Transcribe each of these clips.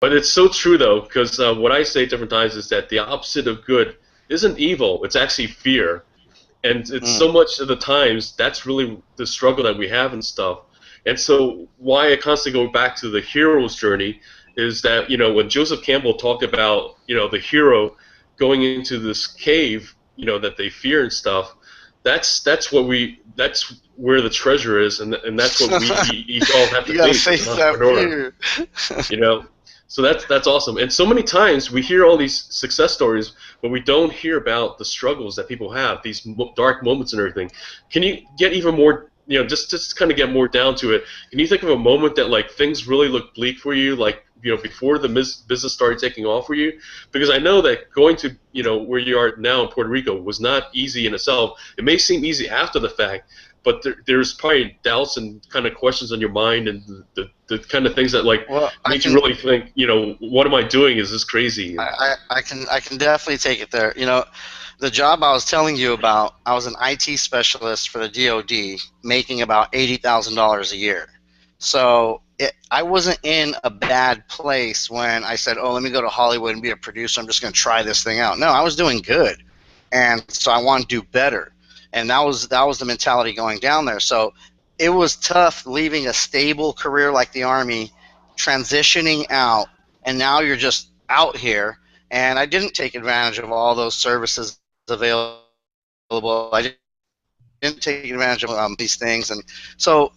But it's so true though, because what I say different times is that the opposite of good isn't evil; it's actually fear. And it's so much of the times that's really the struggle that we have and stuff. And so why I constantly go back to the hero's journey is that, you know, when Joseph Campbell talked about, you know, the hero going into this cave, you know, that they fear and stuff, that's where the treasure is, and that's what we each all have to You gotta face as face an that entrepreneur. fear. You know, so that's awesome. And so many times we hear all these success stories, but we don't hear about the struggles that people have, these dark moments and everything. Can you get even more, you know, just kind of get more down to it? Can you think of a moment that like things really looked bleak for you, like, you know, before the business started taking off for you? Because I know that going to, you know, where you are now in Puerto Rico was not easy in itself. It may seem easy after the fact, but there's probably doubts and kind of questions on your mind, and the kind of things that like Well, made you really think, you know, what am I doing? Is this crazy? I can definitely take it there. You know, the job I was telling you about, I was an IT specialist for the DoD, making about $80,000 a year. So I wasn't in a bad place when I said, "Oh, let me go to Hollywood and be a producer. I'm just going to try this thing out." No, I was doing good, and so I want to do better. And that was the mentality going down there. So it was tough leaving a stable career like the Army, transitioning out, and now you're just out here. And I didn't take advantage of all those services available. I didn't take advantage of these things. And so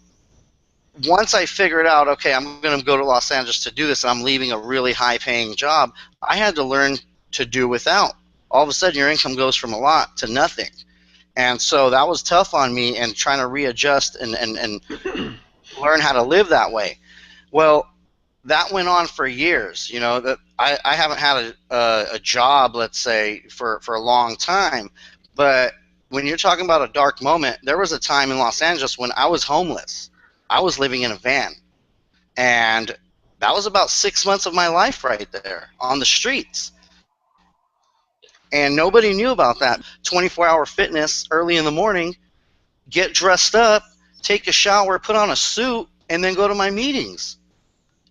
once I figured out, okay, I'm going to go to Los Angeles to do this, and I'm leaving a really high-paying job, I had to learn to do without. All of a sudden, your income goes from a lot to nothing. And so that was tough on me, and trying to readjust and learn how to live that way. Well, that went on for years. You know, that I haven't had a job, let's say, for a long time. But when you're talking about a dark moment, there was a time in Los Angeles when I was homeless. I was living in a van. And that was about 6 months of my life right there on the streets. And nobody knew about that. 24-hour fitness early in the morning, get dressed up, take a shower, put on a suit, and then go to my meetings.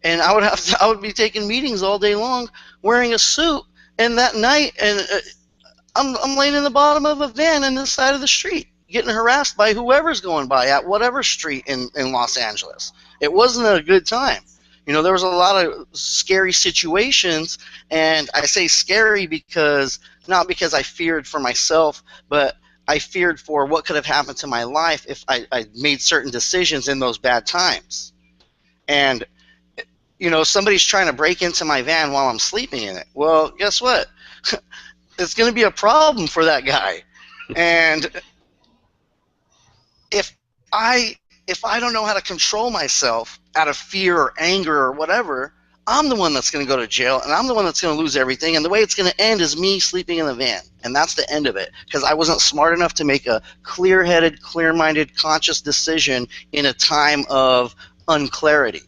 And I would be taking meetings all day long wearing a suit, and that night, and I'm laying in the bottom of a van in the side of the street, getting harassed by whoever's going by at whatever street in Los Angeles. It wasn't a good time. You know, there was a lot of scary situations, and I say scary because not because I feared for myself, but I feared for what could have happened to my life if I made certain decisions in those bad times. And, you know, somebody's trying to break into my van while I'm sleeping in it. Well, guess what? It's going to be a problem for that guy. And if I don't know how to control myself out of fear or anger or whatever, I'm the one that's going to go to jail, and I'm the one that's going to lose everything. And the way it's going to end is me sleeping in the van. And that's the end of it, because I wasn't smart enough to make a clear-headed, clear-minded, conscious decision in a time of unclarity.